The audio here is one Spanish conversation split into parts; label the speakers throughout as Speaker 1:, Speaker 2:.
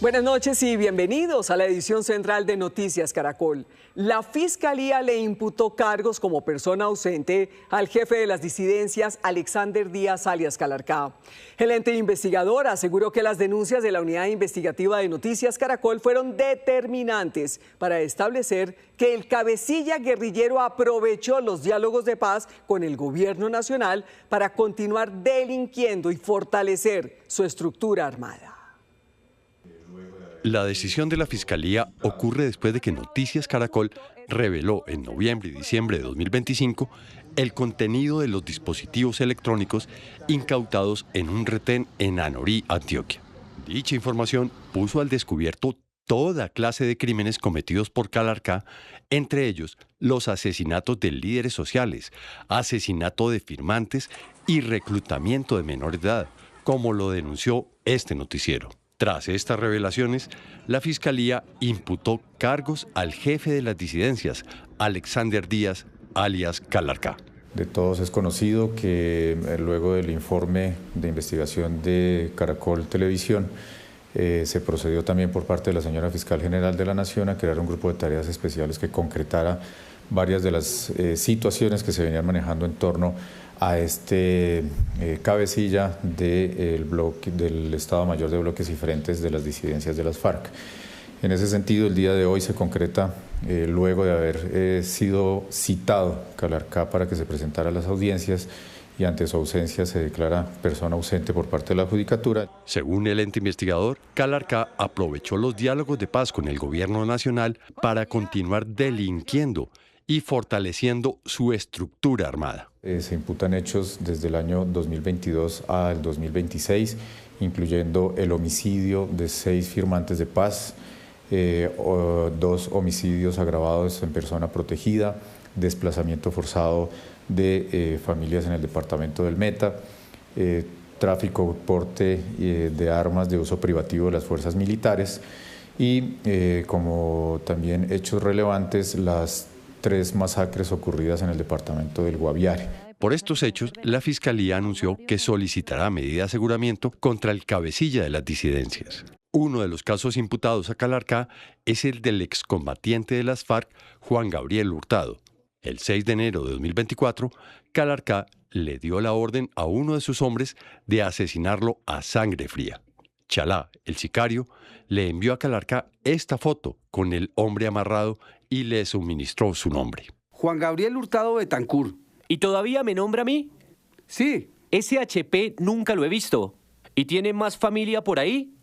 Speaker 1: Buenas noches y bienvenidos a la edición central de Noticias Caracol. La Fiscalía le imputó cargos como persona ausente al jefe de las disidencias, Alexander Díaz alias Calarcá. El ente investigador aseguró que las denuncias de la Unidad Investigativa de Noticias Caracol fueron determinantes para establecer que el cabecilla guerrillero aprovechó los diálogos de paz con el gobierno nacional para continuar delinquiendo y fortalecer su estructura armada.
Speaker 2: La decisión de la Fiscalía ocurre después de que Noticias Caracol reveló en noviembre y diciembre de 2025 el contenido de los dispositivos electrónicos incautados en un retén en Anorí, Antioquia. Dicha información puso al descubierto toda clase de crímenes cometidos por Calarcá, entre ellos los asesinatos de líderes sociales, asesinato de firmantes y reclutamiento de menores de edad, como lo denunció este noticiero. Tras estas revelaciones, la Fiscalía imputó cargos al jefe de las disidencias, Alexander Díaz, alias Calarcá.
Speaker 3: De todos es conocido que luego del informe de investigación de Caracol Televisión, se procedió también por parte de la señora Fiscal General de la Nación a crear un grupo de tareas especiales que concretara varias de las situaciones que se venían manejando en torno a este cabecilla del Estado Mayor de Bloques y Frentes de las disidencias de las FARC. En ese sentido, el día de hoy se concreta, luego de haber sido citado Calarcá para que se presentara a las audiencias, y ante su ausencia se declara persona ausente por parte de la Judicatura.
Speaker 2: Según el ente investigador, Calarcá aprovechó los diálogos de paz con el gobierno nacional para continuar delinquiendo y fortaleciendo su estructura armada.
Speaker 3: Se imputan hechos desde el año 2022 al 2026, incluyendo el homicidio de 6 firmantes de paz, 2 homicidios agravados en persona protegida, desplazamiento forzado de familias en el departamento del Meta, tráfico, porte de armas de uso privativo de las fuerzas militares y como también hechos relevantes las 3 masacres ocurridas en el departamento del Guaviare.
Speaker 2: Por estos hechos, la Fiscalía anunció que solicitará medida de aseguramiento contra el cabecilla de las disidencias. Uno de los casos imputados a Calarcá es el del excombatiente de las FARC, Juan Gabriel Hurtado. El 6 de enero de 2024, Calarcá le dio la orden a uno de sus hombres de asesinarlo a sangre fría. Chalá, el sicario, le envió a Calarcá esta foto con el hombre amarrado y le suministró su nombre.
Speaker 4: Juan Gabriel Hurtado Betancur.
Speaker 5: ¿Y todavía me nombra a mí?
Speaker 4: Sí.
Speaker 5: Ese HP nunca lo he visto. ¿Y tiene más familia por ahí?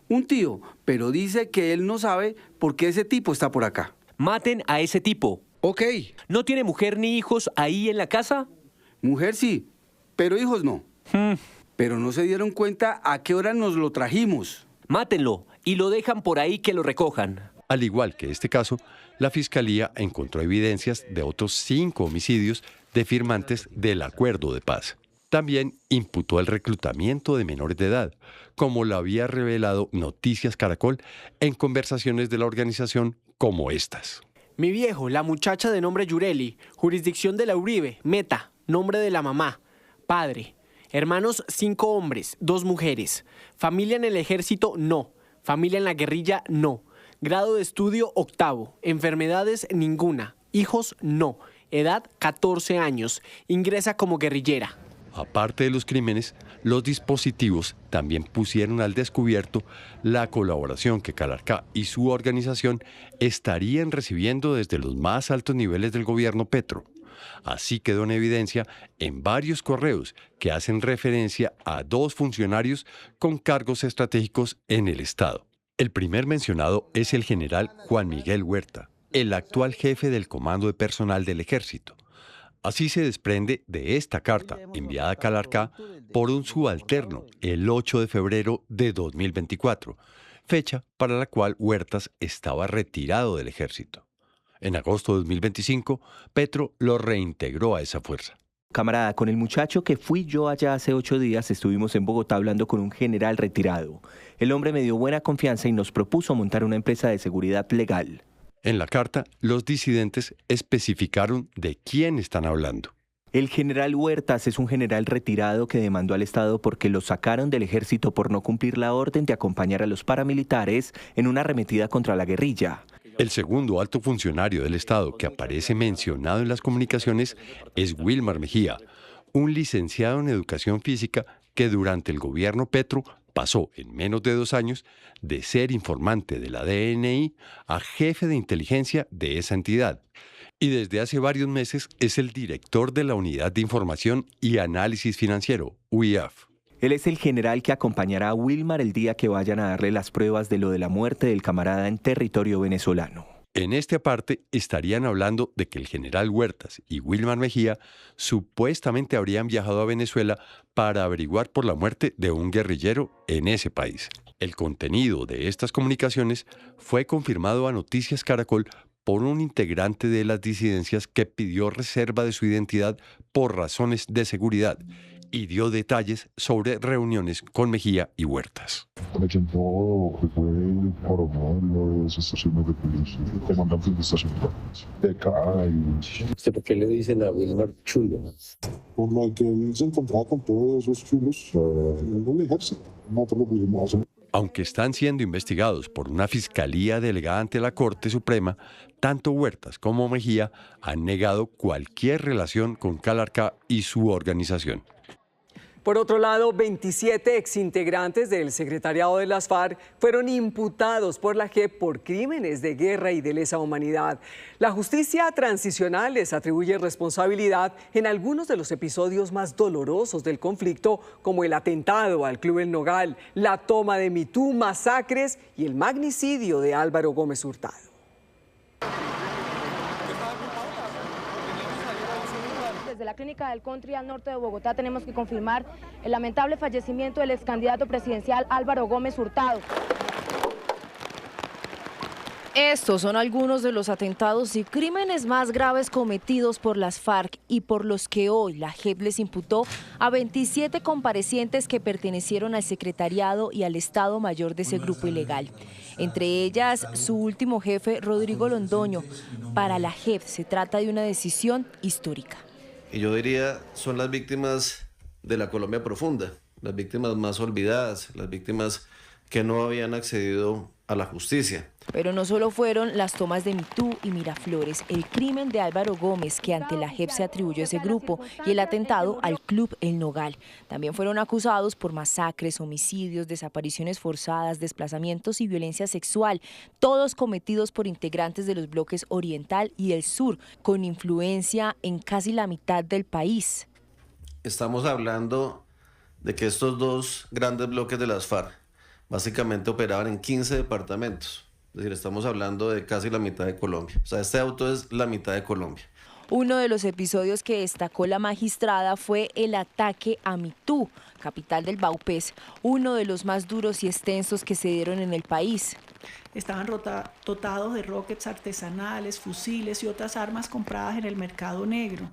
Speaker 4: Un tío, pero dice que él no sabe por qué ese tipo está por acá.
Speaker 5: Maten a ese tipo.
Speaker 4: Ok.
Speaker 5: ¿No tiene mujer ni hijos ahí en la casa?
Speaker 4: Mujer sí, pero hijos no. Pero no se dieron cuenta a qué hora nos lo trajimos.
Speaker 5: Mátenlo y lo dejan por ahí que lo recojan.
Speaker 2: Al igual que este caso, la Fiscalía encontró evidencias de otros 5 homicidios de firmantes del acuerdo de paz. También imputó el reclutamiento de menores de edad, como lo había revelado Noticias Caracol en conversaciones de la organización como estas.
Speaker 6: Mi viejo, la muchacha de nombre Yureli, jurisdicción de la Uribe, Meta, nombre de la mamá, padre, hermanos 5 hombres, 2 mujeres, familia en el ejército, no, familia en la guerrilla, no, grado de estudio 8º, enfermedades ninguna, hijos no, edad 14 años, ingresa como guerrillera.
Speaker 2: Aparte de los crímenes, los dispositivos también pusieron al descubierto la colaboración que Calarcá y su organización estarían recibiendo desde los más altos niveles del gobierno Petro. Así quedó en evidencia en varios correos que hacen referencia a 2 funcionarios con cargos estratégicos en el Estado. El primer mencionado es el general Juan Miguel Huerta, el actual jefe del Comando de Personal del Ejército. Así se desprende de esta carta enviada a Calarcá por un subalterno el 8 de febrero de 2024, fecha para la cual Huertas estaba retirado del ejército. En agosto de 2025, Petro lo reintegró a esa fuerza.
Speaker 7: Camarada, con el muchacho que fui yo allá hace 8 días estuvimos en Bogotá hablando con un general retirado. El hombre me dio buena confianza y nos propuso montar una empresa de seguridad legal.
Speaker 2: En la carta, los disidentes especificaron de quién están hablando.
Speaker 7: El general Huertas es un general retirado que demandó al Estado porque lo sacaron del ejército por no cumplir la orden de acompañar a los paramilitares en una arremetida contra la guerrilla.
Speaker 2: El segundo alto funcionario del Estado que aparece mencionado en las comunicaciones es Wilmar Mejía, un licenciado en educación física que durante el gobierno Petro pasó en menos de 2 años de ser informante de la DNI a jefe de inteligencia de esa entidad. Y desde hace varios meses es el director de la Unidad de Información y Análisis Financiero, UIAF.
Speaker 7: Él es el general que acompañará a Wilmar el día que vayan a darle las pruebas de lo de la muerte del camarada en territorio venezolano.
Speaker 2: En este aparte estarían hablando de que el general Huertas y Wilmar Mejía supuestamente habrían viajado a Venezuela para averiguar por la muerte de un guerrillero en ese país. El contenido de estas comunicaciones fue confirmado a Noticias Caracol por un integrante de las disidencias que pidió reserva de su identidad por razones de seguridad y dio detalles sobre reuniones con Mejía y Huertas.
Speaker 8: Presentó que fue coronel de las estaciones de policía, comandante de estación de CAI.
Speaker 9: ¿Usted por qué le dicen a Wilmar chulo?
Speaker 8: Por lo que él se encontraba con todos esos chulos en el ejército. Nosotros lo pusimos a hacer.
Speaker 2: Aunque están siendo investigados por una fiscalía delegada ante la Corte Suprema, tanto Huertas como Mejía han negado cualquier relación con Calarcá y su organización.
Speaker 1: Por otro lado, 27 exintegrantes del secretariado de las FARC fueron imputados por la JEP por crímenes de guerra y de lesa humanidad. La justicia transicional les atribuye responsabilidad en algunos de los episodios más dolorosos del conflicto, como el atentado al Club El Nogal, la toma de Mitú, masacres y el magnicidio de Álvaro Gómez Hurtado.
Speaker 10: Desde la clínica del Country al norte de Bogotá tenemos que confirmar el lamentable fallecimiento del ex candidato presidencial Álvaro Gómez Hurtado.
Speaker 11: Estos son algunos de los atentados y crímenes más graves cometidos por las FARC y por los que hoy la JEP les imputó a 27 comparecientes que pertenecieron al secretariado y al Estado Mayor de ese grupo ilegal. Entre ellas, su último jefe, Rodrigo Londoño. Para la JEP se trata de una decisión histórica.
Speaker 12: Y yo diría, son las víctimas de la Colombia profunda, las víctimas más olvidadas, las víctimas que no habían accedido a la justicia.
Speaker 11: Pero no solo fueron las tomas de Mitú y Miraflores, el crimen de Álvaro Gómez, que ante la JEP se atribuyó a ese grupo, y el atentado al Club El Nogal. También fueron acusados por masacres, homicidios, desapariciones forzadas, desplazamientos y violencia sexual, todos cometidos por integrantes de los bloques Oriental y el Sur, con influencia en casi la mitad del país.
Speaker 12: Estamos hablando de que estos dos grandes bloques de las FARC básicamente operaban en 15 departamentos. Es decir, estamos hablando de casi la mitad de Colombia. O sea, este auto es la mitad de Colombia.
Speaker 11: Uno de los episodios que destacó la magistrada fue el ataque a Mitú, capital del Vaupés, uno de los más duros y extensos que se dieron en el país.
Speaker 13: Estaban dotados de rockets artesanales, fusiles y otras armas compradas en el mercado negro.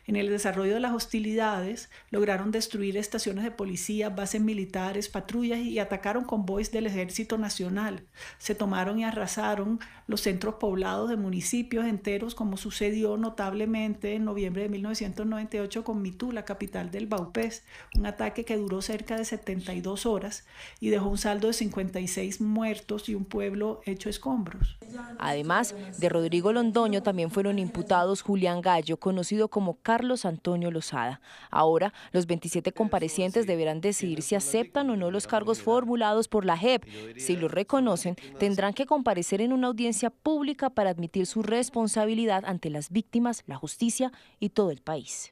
Speaker 13: En el desarrollo de las hostilidades, lograron destruir estaciones de policía, bases militares, patrullas y atacaron convoys del Ejército Nacional. Se tomaron y arrasaron los centros poblados de municipios enteros, como sucedió notablemente en noviembre de 1998 con Mitú, la capital del Vaupés. Un ataque que duró cerca de 72 horas y dejó un saldo de 56 muertos y un pueblo hecho escombros.
Speaker 11: Además de Rodrigo Londoño, también fueron imputados Julián Gallo, conocido como Carlos Antonio Lozada. Ahora, los 27 comparecientes deberán decidir si aceptan o no los cargos formulados por la JEP. Si los reconocen, tendrán que comparecer en una audiencia pública para admitir su responsabilidad ante las víctimas, la justicia y todo el país.